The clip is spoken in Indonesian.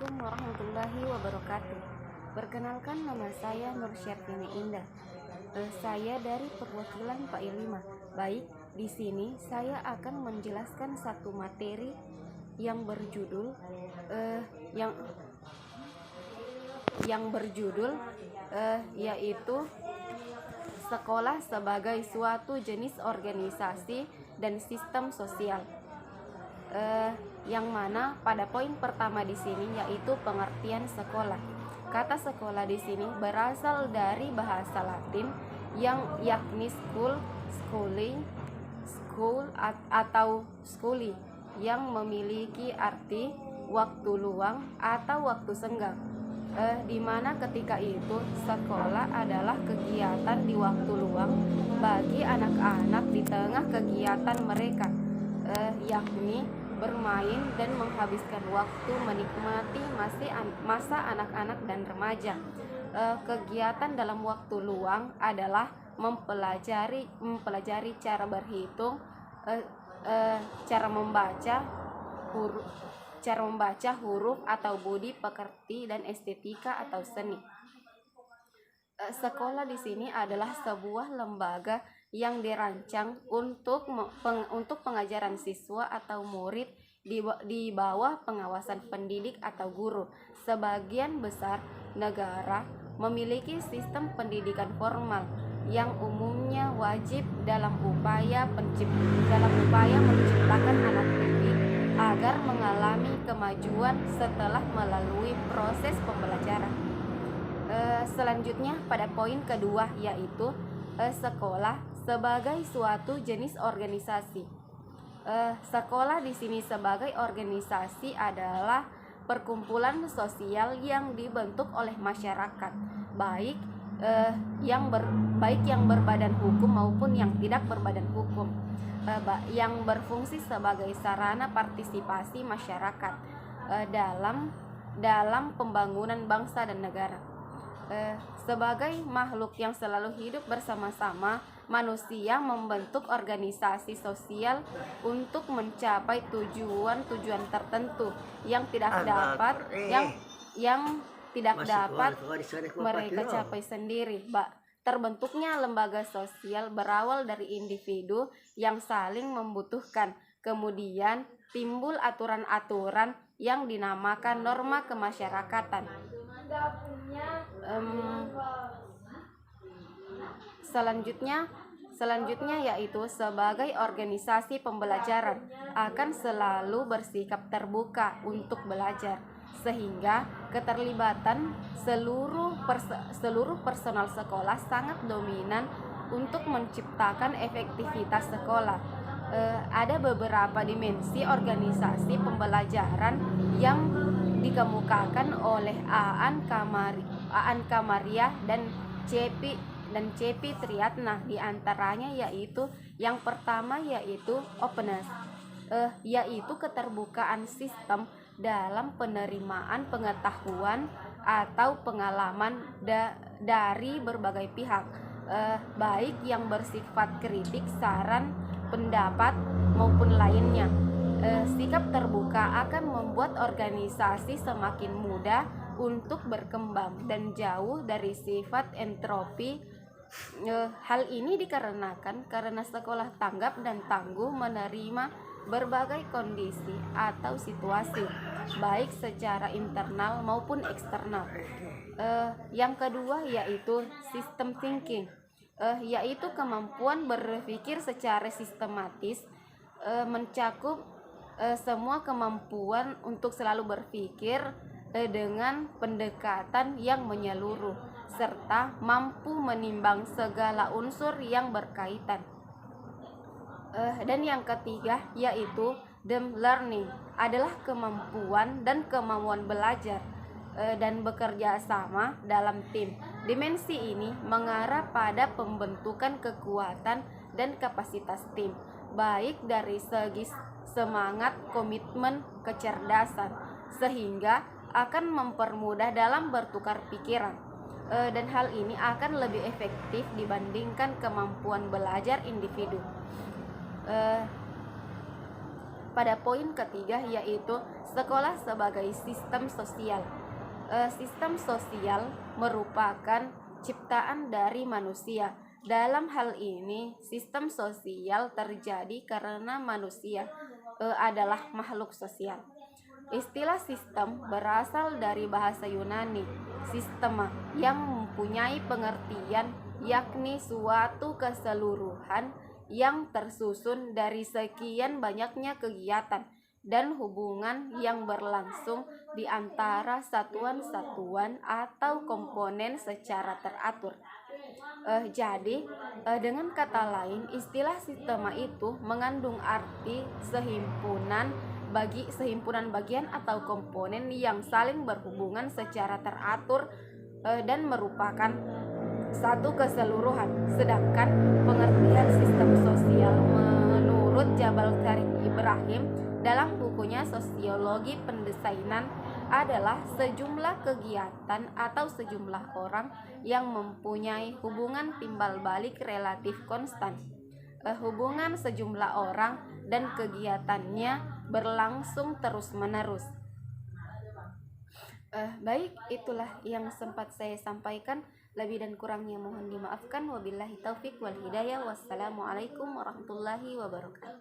Assalamualaikum warahmatullahi wabarakatuh. Perkenalkan, nama saya Nur Syarfini Indah. Saya dari perwakilan PAI 5. Baik, di sini saya akan menjelaskan satu materi yang berjudul yaitu sekolah sebagai suatu jenis organisasi dan sistem sosial. Yang mana pada poin pertama di sini yaitu pengertian sekolah. Kata sekolah di sini berasal dari bahasa Latin yang yakni school, schooling, school atau schooly, yang memiliki arti waktu luang atau waktu senggang. Di mana ketika itu sekolah adalah kegiatan di waktu luang bagi anak-anak di tengah kegiatan mereka, yakni bermain dan menghabiskan waktu menikmati masa anak-anak dan remaja. Kegiatan dalam waktu luang adalah mempelajari cara berhitung, cara membaca huruf atau budi pekerti, dan estetika atau seni. Sekolah di sini adalah sebuah lembaga yang dirancang untuk pengajaran siswa atau murid di bawah pengawasan pendidik atau guru. Sebagian besar negara memiliki sistem pendidikan formal yang umumnya wajib dalam upaya menciptakan anak didik agar mengalami kemajuan setelah melalui proses pembelajaran. Selanjutnya pada poin kedua yaitu sekolah sebagai suatu jenis organisasi. Sekolah di sini sebagai organisasi adalah perkumpulan sosial yang dibentuk oleh masyarakat, baik yang berbadan hukum maupun yang tidak berbadan hukum, yang berfungsi sebagai sarana partisipasi masyarakat dalam pembangunan bangsa dan negara. Sebagai makhluk yang selalu hidup bersama-sama, manusia membentuk organisasi sosial untuk mencapai tujuan tertentu yang tidak dapat mereka capai sendiri. Terbentuknya lembaga sosial berawal dari individu yang saling membutuhkan. Kemudian timbul aturan-aturan yang dinamakan norma kemasyarakatan. Selanjutnya yaitu sebagai organisasi pembelajaran akan selalu bersikap terbuka untuk belajar, sehingga keterlibatan seluruh personal sekolah sangat dominan untuk menciptakan efektivitas sekolah. Ada beberapa dimensi organisasi pembelajaran yang dikemukakan oleh Aan Kamaria dan Cepi Triatna. Di antaranya yaitu yang pertama yaitu openness, yaitu keterbukaan sistem dalam penerimaan pengetahuan atau pengalaman dari berbagai pihak, baik yang bersifat kritik, saran, pendapat maupun lainnya. Sikap terbuka akan membuat organisasi semakin mudah untuk berkembang dan jauh dari sifat entropi. Hal ini dikarenakan karena sekolah tanggap dan tangguh menerima berbagai kondisi atau situasi, baik secara internal maupun eksternal. Yang kedua yaitu system thinking, yaitu kemampuan berpikir secara sistematis, mencakup semua kemampuan untuk selalu berpikir dengan pendekatan yang menyeluruh, serta mampu menimbang segala unsur yang berkaitan. Dan yang ketiga yaitu deep learning, adalah kemampuan dan kemauan belajar dan bekerja sama dalam tim. Dimensi ini mengarah pada pembentukan kekuatan dan kapasitas tim, baik dari segi semangat, komitmen, kecerdasan, sehingga akan mempermudah dalam bertukar pikiran, dan hal ini akan lebih efektif dibandingkan kemampuan belajar individu. pada poin ketiga, yaitu sekolah sebagai sistem sosial. Sistem sosial merupakan ciptaan dari manusia. Dalam hal ini, sistem sosial terjadi karena manusia adalah makhluk sosial. Istilah sistem berasal dari bahasa Yunani, sistema, yang mempunyai pengertian yakni suatu keseluruhan yang tersusun dari sekian banyaknya kegiatan dan hubungan yang berlangsung di antara satuan-satuan atau komponen secara teratur. Jadi, dengan kata lain, istilah sistema itu mengandung arti sehimpunan bagian atau komponen yang saling berhubungan secara teratur dan merupakan satu keseluruhan. Sedangkan pengertian sistem sosial menurut Jabal Karim Ibrahim dalam bukunya Sosiologi Pendesainan adalah sejumlah kegiatan atau sejumlah orang yang mempunyai hubungan timbal balik relatif konstan. Hubungan sejumlah orang dan kegiatannya berlangsung terus-menerus. Baik, itulah yang sempat saya sampaikan. Lebih dan kurangnya mohon dimaafkan. Wabillahi taufik wal hidayah. Wassalamualaikum warahmatullahi wabarakatuh.